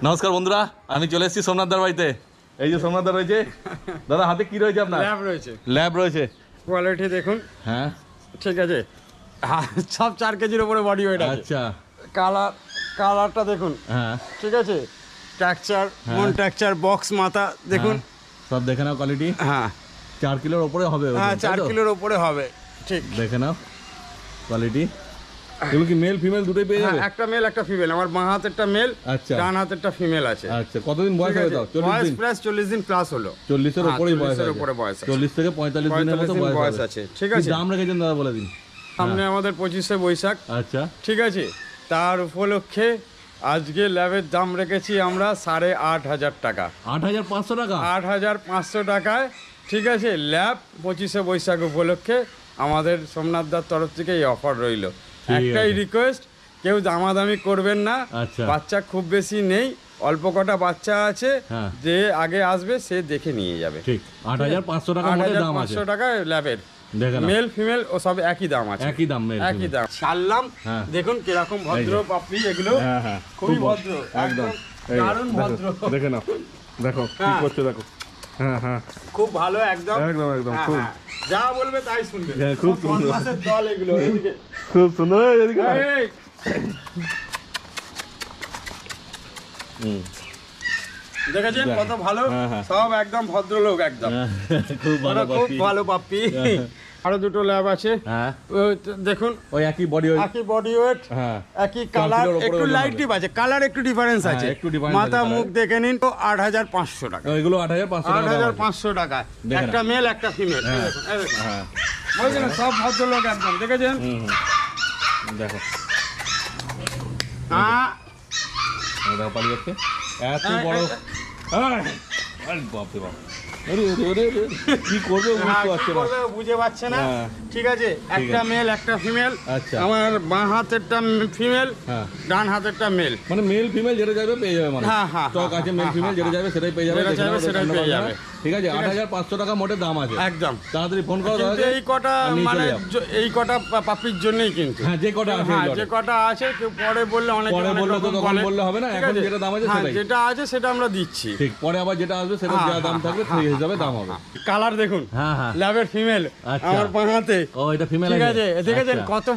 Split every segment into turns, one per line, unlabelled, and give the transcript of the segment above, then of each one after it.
নমস্কার বন্ধুরা, আমি চলে এসেছি সোমনাথদার বাড়িতে। এই যে সোমনাথদা রয়েছে। দাদা হাতে কি রয়েছে আপনার? ল্যাব রয়েছে।
কোয়ালিটি দেখুন।
হ্যাঁ
ঠিক আছে, সব 4 কেজির উপরে বডি ওয়েট আছে।
আচ্ছা,
কালারটা দেখুন।
হ্যাঁ
ঠিক আছে, স্ট্রাকচার, মন স্ট্রাকচার, বক্স মাথা দেখুন,
সব দেখে নাও কোয়ালিটি।
হ্যাঁ
4 কিলোর উপরে হবে।
হ্যাঁ 4 কিলোর উপরে হবে। ঠিক,
দেখে নাও কোয়ালিটি। এগুলো কি মেল ফিমেল দুটোই পেয়ে যাবে?
একটা মেল একটা ফিমেল। আমার বাঁ হাতেরটা মেল,
আচ্ছা,
ডান হাতেরটা ফিমেল আছে।
আচ্ছা, কতদিন বয়স হবে তাও? 40 দিন
প্লাস 40 দিন প্লাস হলো।
40 এর উপরেই বয়স আছে।
40
থেকে 45 দিনের মতো বয়স
আছে। ঠিক আছে,
দাম রেখেছেন দাদা বলে দিন।
সামনে আমাদের 25শে বৈশাখ।
আচ্ছা,
ঠিক আছে, তার উপলক্ষে আজকে ল্যাবের দাম রেখেছি আমরা 8,500 টাকা।
8,500 টাকা?
8,500 টাকায়। ঠিক আছে, ল্যাব 25শে বৈশাখ উপলক্ষে আমাদের সোমনাথদার তরফ থেকে এই অফার রইল। একটাই রিকোয়েস্ট, কেউ দামাদামি করবেন না। বাচ্চা খুব বেশি নেই, অল্প কটা বাচ্চা আছে। যে আগে আসবে সে দেখে নিয়ে যাবে।
ঠিক, 8,500 টাকা মধ্যে দাম আছে।
8,500 টাকা ল্যাবের। মেল ফিমেল ও সব একই দাম আছে। একই দাম। ছাড়লাম, দেখুন কিরকম ভদ্র পাপড়ি এগুলো। খুবই ভদ্র, একদম দারুণ ভদ্র।
দেখে নাও, দেখো কি করছে, দেখো। হ্যাঁ হ্যাঁ,
খুব ভালো, একদম
একদম একদম। খুব
যা বলবে তাই শুনবে।
খুব সুন্দর
দল এগুলো,
খুব সুন্দর।
দেখেছেন কত ভালো, সব একদম ভদ্রলোক, একদম খুব ভালো পাপ্পি। আরো দুটো ল্যাব আছে, দেখুন ওই একই বডি ওয়েট, একই কালার, একটু লাইট ডিপ আছে, কালার একটু ডিফারেন্স আছে। মাথা মুখ দেখে নিন। তো 8,500 টাকা এগুলো। 8,500 টাকা, একটা মেল একটা ফিমেল। বুঝলেন, সব ভদ্রলোক একদম। দেখেছেন,
দেখো এত বড়। বাপরে বাপ, কি করবে
বুঝে পাচ্ছে না। ঠিক আছে, একটা মেল একটা ফিমেল। আমার বাঁ হাতেরটা ফিমেল, ডান হাতেরটা মেল।
মানে মেল ফিমেল যেটা যাবে পেয়ে যাবে। মানে স্টক আছে, মেল ফিমেল যেটা যাবে সেটাই পেয়ে যাবে। ঠিক আছে, 8,500 টাকা মোটে দাম আছে। একদম তাড়াতাড়ি ফোন করো। এই কটা মানে এই কটা পাপির জন্যই কিন্তু। হ্যাঁ, যে কটা আছে কেউ পরে বললে অনেক পরে বললে তো তখন বললে হবে না। এখন যেটা দাম আছে সেটাই, যেটা আছে সেটা আমরা দিচ্ছি। ঠিক, পরে আবার যেটা আসবে সেটা যা দাম থাকবে সেই হিসাবে দাম হবে। কালার দেখুন, ল্যাবের ফিমেল আমার বাঁ হাতে। ও, এটা ফিমেল। ঠিক আছে, দেখেছেন কত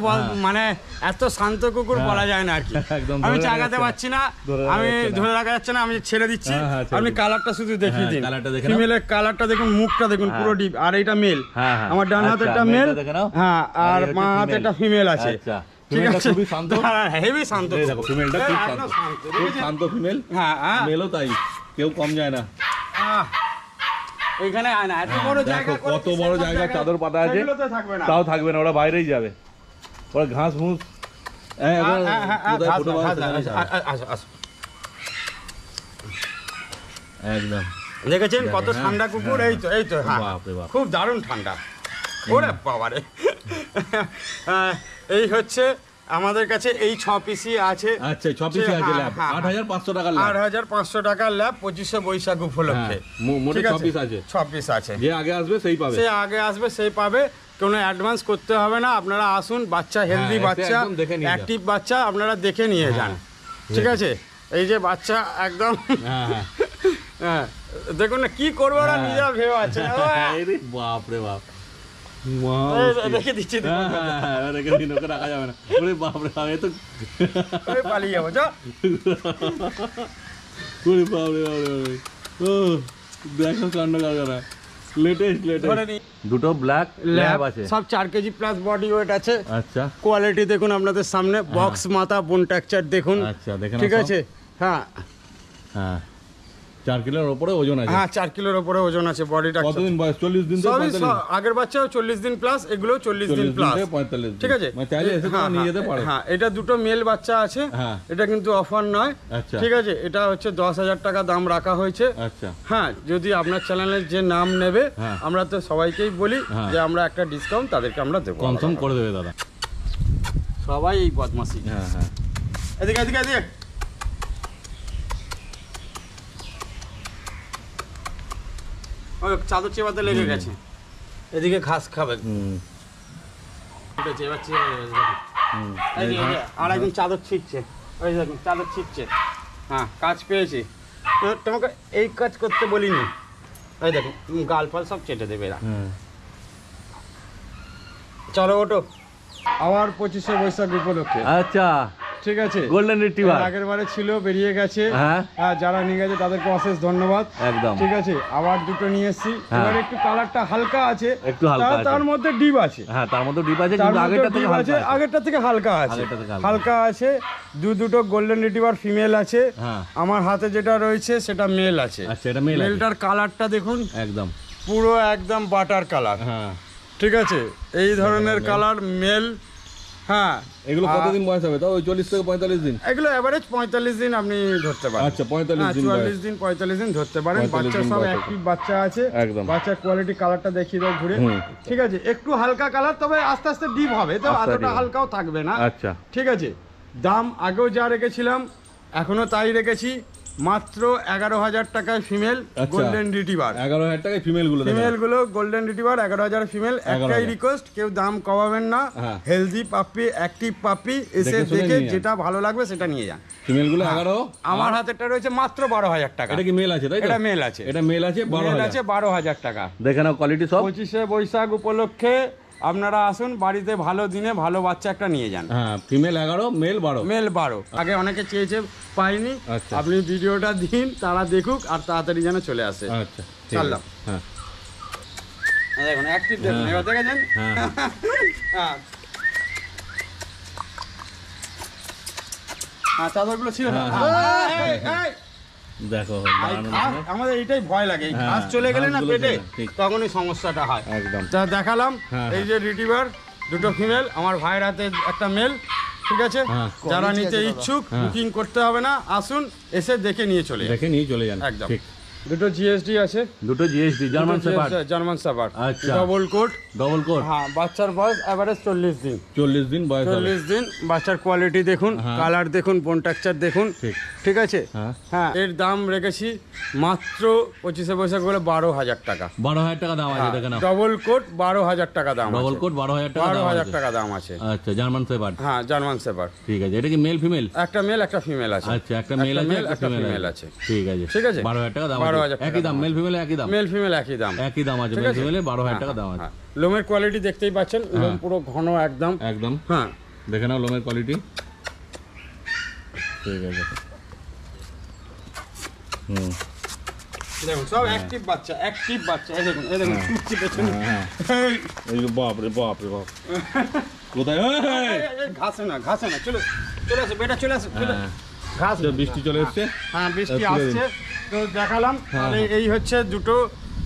মানে এত শান্ত কুকুর বলা যায় না আর কি। আমি চাগাতে পারছি না, আমি ধরে রাখা যাচ্ছে না, আমি ছেড়ে দিচ্ছি। আপনি কালারটা শুধু দেখিয়ে দিন। ফিমেলের কালারটা দেখুন, মুখটা দেখুন পুরো ডিপ। আর এটা মেল, আমার ডান হাতেরটা মেল। হ্যাঁ, আর বাঁ হাতেরটা ফিমেল আছে। ঠিক আছে, খুবই শান্ত, হেভি শান্ত। দেখো ফিমেলটা খুব শান্ত, খুব শান্ত ফিমেল। হ্যাঁ, মেলও তাই, কেউ কম যায় না। এইখানে আয় না, এত বড় জায়গা, কত বড় জায়গা চাদর পাতা আছে, তাও থাকবে না, ওরা বাইরেই যাবে। ওরা ঘাস ঘুষ একদম। দেখেছেন কত ঠান্ডা কুকুর। এই তো এই তো, খুব দারুণ ঠান্ডা। ওরে বাবারে। এই হচ্ছে আমাদের কাছে এই 6 পিসই আছে। আচ্ছা, 6 পিসই আছে ল্যাব। 8,500 টাকা ল্যাব। 8,500 টাকা ল্যাব 25শে বৈশাখ উপলক্ষে। মোটে 6 পিস আছে। 6 পিস আছে। যে আগে আসবে সেই পাবে। সে আগে আসবে সেই পাবে। কোনো অ্যাডভান্স করতে হবে না। আপনারা আসুন, বাচ্চা হেলদি বাচ্চা, অ্যাক্টিভ বাচ্চা আপনারা দেখে নিয়ে যান। ঠিক আছে, এই যে বাচ্চা একদম। হ্যাঁ, দেখুন না কি করবে, ওরা নিজেরা ভেবে আছে। বাপরে বাপ, রেখে দিচ্ছি, রেখে দিন, ওকে রাখা যাবে না। বাপরে বাপ, এ তো পালিয়ে যাবো। দেখো কাণ্ড কারখানা। দুটো ব্ল্যাক ল্যাব আছে, সব 4 কেজি প্লাস বডি ওয়েট আছে। আচ্ছা, কোয়ালিটি দেখুন আপনাদের সামনে, বক্স মাথা, বোন টেক্সচার দেখুন। আচ্ছা, দেখেন। ঠিক আছে, হ্যাঁ হ্যাঁ, 4 কিলোর উপরে ওজন আছে। হ্যাঁ, 4 কিলোর উপরে ওজন আছে। বডিটা কতদিন বয়স? 40 দিন। আগের বাচ্চাও 40 দিন প্লাস, এগুলো 40 দিন প্লাস। 45। ঠিক আছে, চাইলে এসে নিয়ে যেতে পারে। হ্যাঁ, এটা দুটো মেল বাচ্চা আছে। এটা কিন্তু অফার নয়। ঠিক আছে, এটা হচ্ছে 10,000 টাকা দাম রাখা হয়েছে। আচ্ছা, হ্যাঁ, যদি আপনার চ্যানেলের যে নাম নেবে, আমরা তো সবাইকেই বলি যে আমরা একটা ডিসকাউন্ট তাদেরকে আমরা দেবো, কনফার্ম করে দেবে দাদা। সবাই এই বদমাশি। হ্যাঁ হ্যাঁ, এদিকে এদিকে এদিকে। চাদর চেপাতে লেগে গেছে, এদিকে ঘাস খাবে। আর একদিন চাদর ছিটছে, ওই দেখুন চাদর ছিটছে।
হ্যাঁ কাজ পেয়েছি, তোমাকে এই কাজ করতে বলিনি। এই দেখো গাল ফাল সব চেটে দেবে এরা। চলো ওটো, আবার 25শে বৈশাখ উপলক্ষে।
আচ্ছা
ঠিক আছে,
গোল্ডেন রিট্রিভার
আগের বারে ছিল, বেরিয়ে গেছে। হ্যাঁ, যারা নিয়ে গেছে তাদেরকে অশেষ ধন্যবাদ।
একদম
ঠিক আছে, আবার দুটো নিয়ে এসেছি। এবার একটু কালারটা হালকা আছে,
একটু হালকা,
তার মধ্যে ডিপ আছে।
হ্যাঁ তার মধ্যে ডিপ আছে, কিন্তু আগেরটা থেকে হালকা আছে,
হালকা আছে। দুটো গোল্ডেন রিট্রিভার ফিমেল আছে। আমার হাতে যেটা রয়েছে সেটা মেল আছে।
আচ্ছা, এটা মেল।
মেলটার কালারটা দেখুন,
একদম
পুরো একদম বাটার কালার। হ্যাঁ ঠিক আছে, এই ধরনের কালার মেল। হ্যাঁ,
এগুলো কতদিন বয়স হবে? তাও 40 থেকে 45 দিন।
এগুলো এভারেজ 45 দিন আপনি ধরতে পারেন।
আচ্ছা 45 দিন,
44 দিন 45 দিন ধরতে পারেন। বাচ্চা সব অ্যাক্টিভ বাচ্চা আছে।
একদম
বাচ্চার কোয়ালিটি, কালারটা দেখিয়ে দাও ঘুরে। ঠিক আছে, একটু হালকা কালার, তবে আস্তে আস্তে ডিপ হবে, তো এতটা হালকাও থাকবে না।
আচ্ছা
ঠিক আছে, দাম আগেও যা রেখেছিলাম এখনো তাই রেখেছি, মাত্র 11,000 টাকায় ফিমেল গোল্ডেন রিট্রিভার।
11,000 টাকায় ফিমেল গুলো
গোল্ডেন রিট্রিভার 11,000 ফিমেল। একটাই রিকোয়েস্ট, কেউ দাম কমাবেন না। হেলদি পাপ্পি, অ্যাক্টিভ পাপ্পি, এসে দেখে যেটা ভালো লাগবে সেটা নিয়ে যান।
ফিমেল গুলো 11।
আমার হাতেরটা রয়েছে মাত্র 12,000 টাকা।
এটা কি মেল আছে? তাই তো,
এটা মেল আছে।
এটা মেল আছে,
12,000 টাকা।
দেখে নাও কোয়ালিটি সব।
25শে বৈশাখ উপলক্ষে আপনারা আসুন, বাড়িতে ভালো দিনে ভালো বাচ্চা একটা নিয়ে যান।
হ্যাঁ, ফিমেল 11, মেল 12।
মেল 12। আগে অনেকে চেয়েছে, পাইনি। আপনি ভিডিওটা দিন, তারা দেখুক আর তাড়াতাড়ি যেন চলে আসে।
আচ্ছা
চললাম।
হ্যাঁ
দেখুন অ্যাক্টিভ, দেখুন এবার দেখেছেন। হ্যাঁ চাদরগুলো ছিল না।
দেখো
আমাদের এইটাই ভয় লাগে, এই ঘাস চলে গেলে না পেটে, তখনই সমস্যাটা হয়।
একদম
দেখালাম এই যে রিট্রিভার, দুটো ফিমেল, আমার ভাইয়ের হাতে একটা মেল। ঠিক আছে, যারা নিতে ইচ্ছুক বুকিং করতে হবে না, আসুন এসে দেখে নিয়ে চলে
যান।
একদম। দুটো জিএসডি আছে,
দুটো জিএসডি
জার্মান শেপার্ড।
আচ্ছা,
ডবল কোট।
হ্যাঁ,
বাচ্চার বয়স এভারেজ 40 দিন।
40 দিন বয়স,
40 দিন। বাচ্চার কোয়ালিটি দেখুন, কালার দেখুন, বোন টেক্সচার দেখুন। ঠিক আছে। হ্যাঁ, এর দাম রেখেছি মাত্র 25শে বৈশাখ বলে 12,000 টাকা।
12,000 টাকা দাম আছে, দেখেন।
ডবল কোট 12,000 টাকা দাম।
ডবল কোট 12,000 টাকা,
12,000 টাকা দাম আছে।
আচ্ছা, জার্মান শেপার্ড।
হ্যাঁ, জার্মান শেপার্ড।
ঠিক আছে, এটা কি মেল ফিমেল?
একটা মেল একটা ফিমেল আছে।
আচ্ছা, একটা মেল আছে, একটা ফিমেল আছে। ঠিক আছে, 12,000 টাকা দাম।
12,000
একই দাম, মেল ফিমেল একই দাম।
মেল ফিমেল একই দাম,
একই দাম আছে। মেল ফিমেলে 12,000 টাকা দাম আছে।
লোমের কোয়ালিটি দেখতেই পাচ্ছেন, লোম পুরো ঘন একদম। হ্যাঁ,
দেখে নাও লোমের কোয়ালিটি। ঠিক আছে।
দেখুন সব অ্যাক্টিভ বাচ্চা, অ্যাক্টিভ বাচ্চা। এই দেখুন, এই দেখুন টুকছি পেছনে।
এই বাপ রে বাপ রে বাপ, কোথায়?
ঘাসে না, ঘাসে না, চলে আসো বেটা, চলে আসো। ঘাস,
বৃষ্টি চলে এসছে।
হ্যাঁ, বৃষ্টি আসছে। তো দেখালাম। এই হচ্ছে দুটো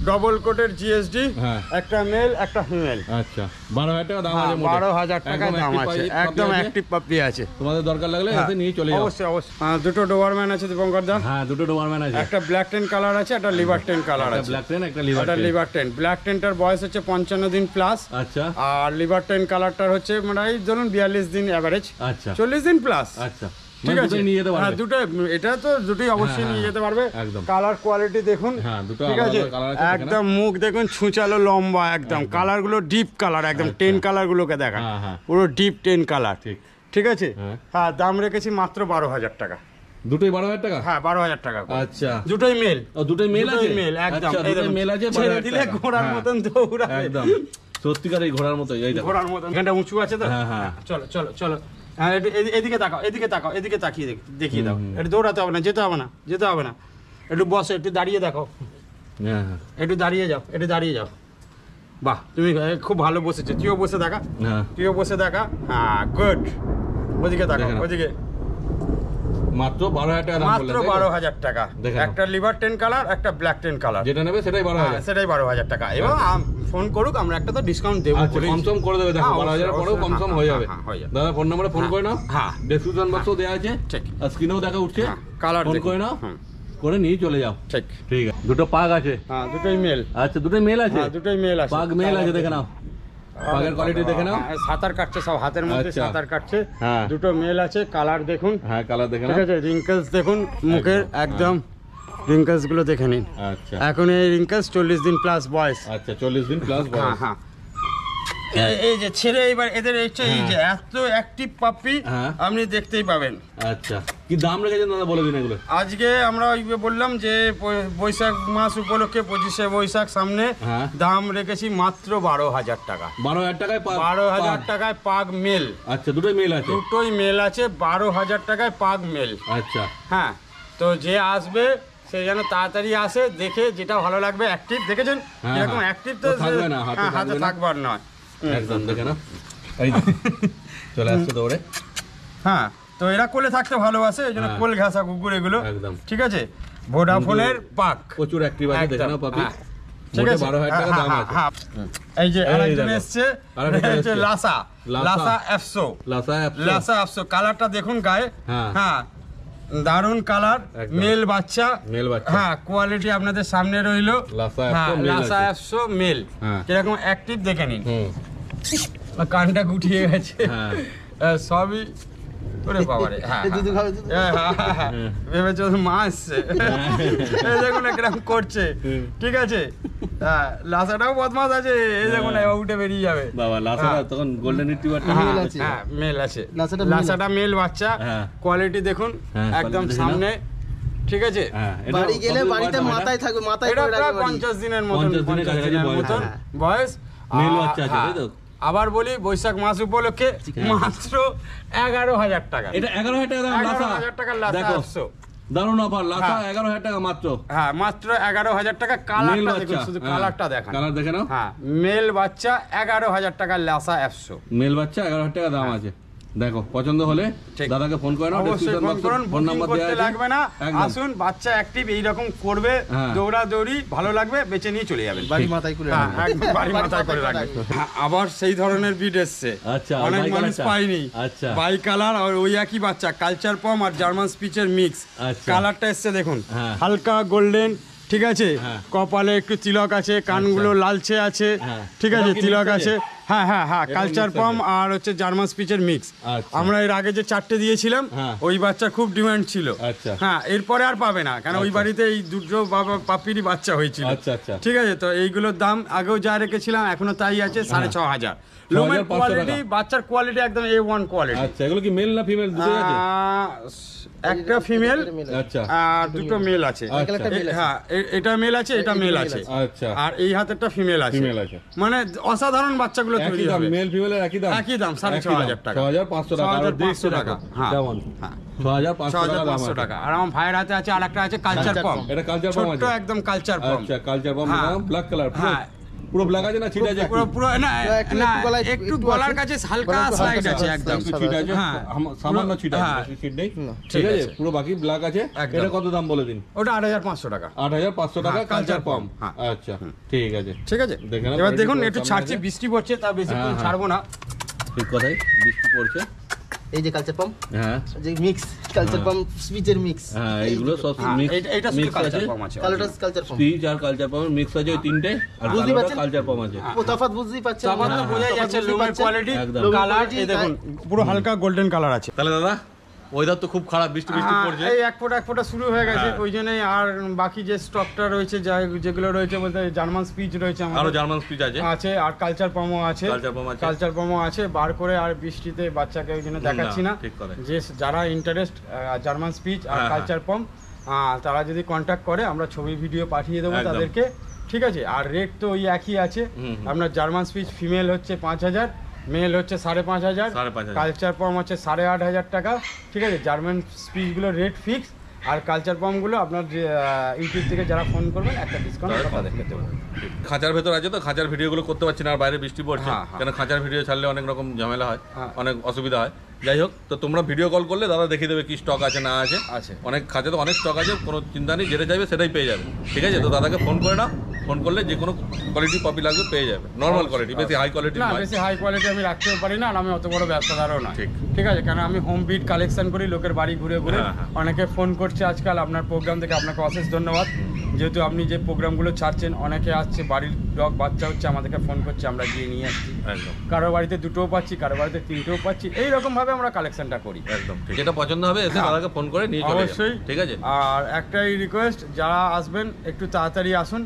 ডবল কোটের জিএসডি, একটা মেল একটা ফিমেল।
আচ্ছা, 12,000 টাকা দাম আছে।
12,000 টাকা দাম আছে, একদম অ্যাক্টিভ পাপ্পি আছে।
তোমাদের দরকার লাগলে এসে নিয়ে চলে যাও।
অবশ্যই অবশ্যই। দুটো ডোবারম্যান আছে দীপঙ্কর দা।
হ্যাঁ, দুটো ডোবারম্যান আছে।
একটা ব্ল্যাক টেন কালার আছে, একটা লিভার টেন কালার আছে।
ব্ল্যাক টেন, একটা
লিভার টেন। ব্ল্যাক টেনটার বয়স হচ্ছে 55 দিন প্লাস।
আচ্ছা,
আর লিভার টেন কালারটার হচ্ছে মানে ধরুন 42 দিন এভারেজ।
আচ্ছা,
40 দিন প্লাস।
আচ্ছা,
ঠিক আছে, নিয়ে যেতে পারবে। দুটো, এটা তো দুটোই অবশ্যই নিয়ে যেতে পারবে। কালার কোয়ালিটি দেখুন। ঠিক আছে, একদম মুখ দেখুন, ছুঁচালো লম্বা একদম। কালার গুলো ডিপ কালার, একদম 10 কালার গুলোকে দেখা, পুরো ডিপ 10 কালার। ঠিক আছে। হ্যাঁ, দাম রেখেছি মাত্র 12,000 টাকা।
দুটোই 12,000 টাকা?
হ্যাঁ, 12,000 টাকা।
আচ্ছা,
দুটোই মেল।
ও, দুটোই মেল আছে?
মেল একদম,
দুটোই মেল আছে।
ছেড়ে দিলে ঘোড়ার মতন দৌড়াবে
একদম, সত্যিকার এই ঘোড়ার মতো। এই দেখো,
ঘোড়ার মতন। এখানটা উঁচু আছে তো। হ্যাঁ, চলো চলো চলো। হ্যাঁ, এদিকে তাকাও, এদিকে তাকাও, এদিকে তাকিয়ে দেখিয়ে দাও। একটু দৌড়াতে হবে না, যেতে হবে না, যেতে হবে না। একটু বসে, একটু দাঁড়িয়ে দেখো। একটু দাঁড়িয়ে যাও, একটু দাঁড়িয়ে যাও। বাহ, তুমি খুব ভালো বসেছো। তুইও বসে দেখা, তুইও বসে দেখা। হ্যাঁ, গুড। ওদিকে তাকাও, ওদিকে।
মাত্র 12,000 টাকা দাম।
মাত্র 12,000 টাকা। একটা লিভার টেন কালার, একটা ব্ল্যাক টেন কালার।
যেটা নেবে সেটাই 12,000।
সেটাই 12,000 টাকা। এবং ফোন করুক, আমরা একটা তো ডিসকাউন্ট দেবো।
কমসম করে দেবে। দেখো, 12,000 পরেও কমসম হয়ে যাবে। দাদা ফোন নম্বরে ফোন করে নাও। হ্যাঁ, ডেসক্রিপশন বক্সও দেওয়া আছে, আর স্ক্রিনেও দেখা উঠছে। কালার ফোন করে নাও, করে নিয়ে চলে যাও। ঠিক ঠিক আছে। দুটো পাগ আছে।
হ্যাঁ, দুটোই মেল।
আচ্ছা, দুটোই মেল আছে।
হ্যাঁ, দুটোই মেল আছে।
পাগ মেল আছে, দেখে নাও। পাগের কোয়ালিটি দেখে নাও।
সাঁতার কাটছে সব, হাতের মধ্যে সাঁতার কাটছে। দুটো মেল আছে, কালার দেখুন। হ্যাঁ, কালার দেখে নাও। ঠিক আছে, রিঙ্কেলস দেখুন মুখের, একদম রিঙ্কেলস গুলো দেখে নিন। আচ্ছা, এখন এই রিঙ্কেলস 40 দিন প্লাস বয়স।
আচ্ছা, 40 দিন প্লাস বয়স।
হ্যাঁ, এই যে ছেড়ে এবার এদের এই যে এত অ্যাক্টিভ পাপ্পি আপনি দেখতেই পাবেন।
আচ্ছা, কি দাম রেখেছেন দাদা বলে দিন এগুলো।
আজকে আমরা ওই বললাম যে বৈশাখ মাস উপলক্ষে 25শে বৈশাখ সামনে দাম রেখেছি মাত্র 12,000 টাকা।
12,000 টাকায়
12,000 টাকায় পাগ মেল।
আচ্ছা, দুটোই মেল আছে?
দুটোই মেল আছে, 12,000 টাকায় পাগ মেল।
আচ্ছা
হ্যাঁ, তো যে আসবে সে যেন তাড়াতাড়ি আসে, দেখে যেটা ভালো লাগবে। অ্যাক্টিভ দেখেছেন এরকম অ্যাক্টিভ তো
থাকবে না,
হাতে থাকবার নয়
একদম। দেখে না এই চলে আসছে দৌড়ে।
হ্যাঁ, তো এরা কোলে থাকতে ভালোবাসে, এই জন্য কোল ঘাসা কুকুর এগুলো। একদম ঠিক আছে। ভোডাফোনের পাক
প্রচুর অ্যাক্টিভ আছে, দেখে না পাপি। ঠিক আছে, 12,000 টাকা দাম আছে।
এই যে আরেকজন এসছে, লাসা এফসো। লাসা এফসো কালারটা দেখুন গায়ে। হ্যাঁ, দারুন কালার, মেল বাচ্চা। হ্যাঁ, কোয়ালিটি আপনাদের সামনে রইলো। লাসা এফসো মেল কিরকম অ্যাক্টিভ দেখে নিন। কানটা গুটিয়ে গেছে সবই। ওরে বাবারে, ভেবেছ মা আসছে, দেখুন কিরকম করছে। ঠিক আছে, লাসাটাও বদমাস আছে, এই দেখুন উঠে বেরিয়ে যাবে।
বাবা লাসাটা তখন গোল্ডেন রিট্রিভারটা মেল আছে।
হ্যাঁ, মেল আছে, লাসাটা মেল বাচ্চা। কোয়ালিটি দেখুন একদম সামনে। ঠিক আছে,
বাড়ি গেলে বাড়িতে মাথায় থাকবে, মাথায়
এটা প্রায় 50 দিনের মতন বয়স।
মেল বাচ্চা আছে তাই তো?
আবার বলি, বৈশাখ মাস উপলক্ষে মাত্র 11,000 টাকা।
এটা 11,000 টাকা দাম।
11,000 টাকা লাসা এফসো,
দারুণ অফার। লাসা 11,000 টাকা মাত্র।
হ্যাঁ, মাত্র 11,000 টাকা। কালারটা দেখুন, শুধু কালারটা দেখেন।
কালার দেখে নাও।
হ্যাঁ, মেল বাচ্চা 11,000 টাকা লাসা এফসো।
মেল বাচ্চা 11,000 টাকা দাম আছে। দেখো, পছন্দ হলে দাদাকে ফোন করে নাও।
অবশ্যই ফোন করুন, ফোন নাম্বার দেওয়া আছে, লাগবে না। আসুন, বাচ্চা অ্যাক্টিভ এইরকম করবে, দৌড়াদৌড়ি ভালো লাগবে, বেঁচে নিয়ে চলে যাবেন।
বাড়ি মাথায় করে
একদম বাড়ি মাথায় করে রাখবেন। আবার সেই ধরনের বিট এসছে।
আচ্ছা,
অনেক মানুষ পাইনি।
আচ্ছা,
বাই কালার আর ওই একই বাচ্চা, কালচার পম আর জার্মান স্পিচের মিক্স। কালারটা এসছে দেখুন, হালকা গোল্ডেন। ঠিক আছে, কপালে একটু তিলক আছে, কানগুলো লালচে আছে। ঠিক আছে, তিলক আছে। হ্যাঁ হ্যাঁ হ্যাঁ, কালচার পম আর হচ্ছে জার্মান স্পিচের মিক্স। আমরা এর আগে যে 4টে দিয়েছিলাম, ওই বাচ্চা খুব ডিমান্ড ছিল। হ্যাঁ, এরপরে আর পাবে না, কারণ ওই বাড়িতে এই দুটো পাপিরই বাচ্চা হয়েছিল। ঠিক আছে, তো এইগুলোর দাম আগেও যা রেখেছিলাম এখনো তাই আছে, 6,500। লোমের কোয়ালিটি, বাচ্চার কোয়ালিটি একদম A1 কোয়ালিটি।
আচ্ছা, এগুলো কি মেল না ফিমেল দুটোই আছে?
একটা ফিমেল
আচ্ছা
আর দুটো মেল আছে। হ্যাঁ, এটা মেল আছে, এটা মেল আছে।
আচ্ছা,
আর এই হাতেরটা ফিমেল আছে। মানে অসাধারণ বাচ্চাগুলো তৈরি হবে।
মেল ফিমেলের একই দাম?
একই দাম, 6,500 টাকা।
6,500 টাকা।
6,500 টাকা। হ্যাঁ,
কেমন? 6,500
টাকা। আর আমার ভাইয়ের হাতে আছে আরেকটা আছে কালচার পম।
এটা কালচার পম আছে?
একদম কালচার পম।
আচ্ছা, কালচার পম ব্ল্যাক কালার। পুরো ব্ল্যাক আছে না ছিট আছে?
পুরো না, একটু গলার কাছে হালকা স্লাইড আছে, একদম
ছিট আছে, সামান্য ছিট আছে, বেশি ছিট নেই। ঠিক আছে, পুরো বাকি ব্ল্যাক আছে। এটা কত দাম বলে দিন?
ওটা 8,500 টাকা।
8,500 টাকা কালচার পম। আচ্ছা, ঠিক আছে।
ঠিক আছে, এবার দেখুন একটু ছাড়ছি, বৃষ্টি পড়ছে, তা বেশিক্ষণ ছাড়বো না।
ঠিক কথাই, বৃষ্টি পড়ছে।
এই যে কালচার পাম্প, হ্যাঁ, যে মিক্স কালচার পাম্প স্পিচের মিক্স।
হ্যাঁ, এইগুলো সব মিক্স।
এটা শুধু কালচার পাম্প আছে,
কালারটা কালচার পাম্প,
স্পিচ আর কালচার পাম্প মিক্স আছে, ওই তিনটে। আর
বুঝতে পারছেন
কালচার পাম্প আছে।
তফাৎ বুঝতেই পারছেন?
তফাৎ তো বোঝাই যাচ্ছে, লোমের কোয়ালিটি, কালার। এই দেখুন পুরো হালকা গোল্ডেন কালার আছে।
তাহলে দাদা, ওয়েদার তো খুব খারাপ, বৃষ্টি পড়ছে।
এই এক ফোঁটা শুরু হয়ে গেছে, ওই জন্যই। আর বাকি যে স্টকটা রয়েছে, যেগুলো রয়েছে বলতে জার্মান স্পিচ রয়েছে,
আরো জার্মান স্পিচ আছে,
আর কালচার পমও আছে। কালচার পমও আছে, বার করে আর বৃষ্টিতে বাচ্চাকে ওই জন্য দেখাচ্ছি না। যে যারা ইন্টারেস্ট জার্মান স্পিচ আর কালচার পম, তারা যদি কন্ট্যাক্ট করে, আমরা ছবি ভিডিও পাঠিয়ে দেবো তাদেরকে। ঠিক আছে, আর রেট তো ওই একই আছে। আপনার জার্মান স্পিচ ফিমেল হচ্ছে 5,000, মেল হচ্ছে 5,500, কালচার পম হচ্ছে 8,500 টাকা। ঠিক আছে, জার্মান স্পিচগুলো রেট ফিক্স। আর কালচার পমগুলো আপনার ইউটিউব থেকে যারা ফোন করবেন একটা ডিসকাউন্ট তাদেরকে দেবো।
খাঁচার ভেতর আছে তো, খাঁচার ভিডিওগুলো করতে পারছি না, আর বাইরে বৃষ্টি পড়ছে। কেন খাঁচার ভিডিও ছাড়লে অনেক রকম ঝামেলা হয়, অনেক অসুবিধা হয়। যাই হোক, তো তোমরা ভিডিও কল করলে দাদা দেখিয়ে দেবে কি স্টক আছে না আছে। অনেক খাঁচা তো অনেক স্টক আছে, কোনো চিন্তা নেই, যেটা চাইবে সেটাই পেয়ে যাবে। ঠিক আছে, তো দাদাকে ফোন করে নাও, ফোন করলে যে কোনো কোয়ালিটি পপি লাগবে পেয়ে যাবে। নর্মাল কোয়ালিটি, বেশি হাই কোয়ালিটি
না, বেশি হাই কোয়ালিটি আমি রাখতেও পারি না, আর আমি অত বড় ব্যবসাদারও না। ঠিক আছে, কারণ আমি হোম বিট কালেকশন করি, লোকের বাড়ি ঘুরে ঘুরে। অনেকে ফোন করছে আজকাল আপনার প্রোগ্রাম থেকে, আপনাকে অশেষ ধন্যবাদ। যেহেতু আপনি যে প্রোগ্রামগুলো ছাড়ছেন, অনেকে আসছে, বাড়ির ডগ বাচ্চা হচ্ছে, আমাদেরকে ফোন করছে, আমরা গিয়ে নিয়ে আসছি। কারো বাড়িতে 2টোও পাচ্ছি, কারো বাড়িতে 3টোও পাচ্ছি। এইরকম ভাবে আমরা কালেকশনটা করি।
একদম, যেটা পছন্দ হবে এসে দাদাকে ফোন করে নিয়ে চলে যাবেন।
অবশ্যই,
ঠিক আছে।
আর একটাই রিকোয়েস্ট, যারা আসবেন একটু তাড়াতাড়ি আসুন।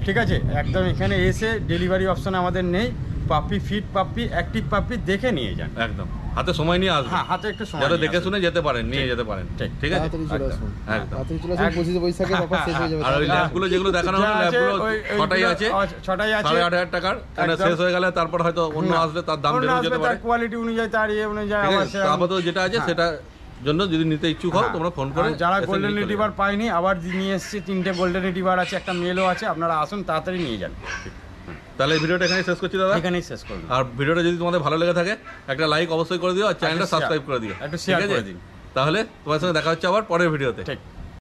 ঠিক আছে, একদম এখানে এসে ডেলিভারি অপশন আমাদের নেই। পাপ্পি, ফিট পাপ্পি, অ্যাক্টিভ পাপ্পি দেখে নিয়ে যান।
একদম হাতে সময় নিয়ে আসবেন।
হ্যাঁ, হাতে একটু সময়
যাতে
নিয়ে
দেখে
আসবেন।
শুনে যেতে পারেন, নিয়ে যেতে পারেন। ঠিক আছে,
তাড়াতাড়ি চলে আসুন।
একদম।
তাড়াতাড়ি চলে আসুন, 25 বৈশাখের অফার শেষ হয়ে যাবে।
আর ওই ল্যাবগুলো যেগুলো দেখানো হলো, ল্যাবগুলো ছটাই আছে,
8,500
টাকার। মানে শেষ হয়ে গেলে তারপর হয়তো অন্য আসলে তার দাম বেড়ে যেতে পারে।
কোয়ালিটি অনুযায়ী, তার ইয়ে অনুযায়ী আবার সে
আপাতত যেটা আছে সেটা জন্য যদি নিতে ইচ্ছুক হও তোমরা ফোন করে।
যারা গোল্ডেন রিট্রিভার পায়নি, আবার নিয়ে এসেছি 3টে গোল্ডেন রিট্রিভার আছে, একটা মেলও আছে, আপনারা আসুন, তাড়াতাড়ি নিয়ে যান।
তাহলে এই ভিডিওটা এখানেই শেষ করছি দাদা।
এখানেই শেষ করুন।
আর ভিডিওটা যদি তোমাদের ভালো লেগে থাকে একটা লাইক অবশ্যই করে দিও, আর চ্যানেলটা সাবস্ক্রাইব করে দিও।
একটু শেয়ার করে দিন।
তাহলে তোমার সঙ্গে দেখা হচ্ছে আবার পরের ভিডিওতে।
ঠিক।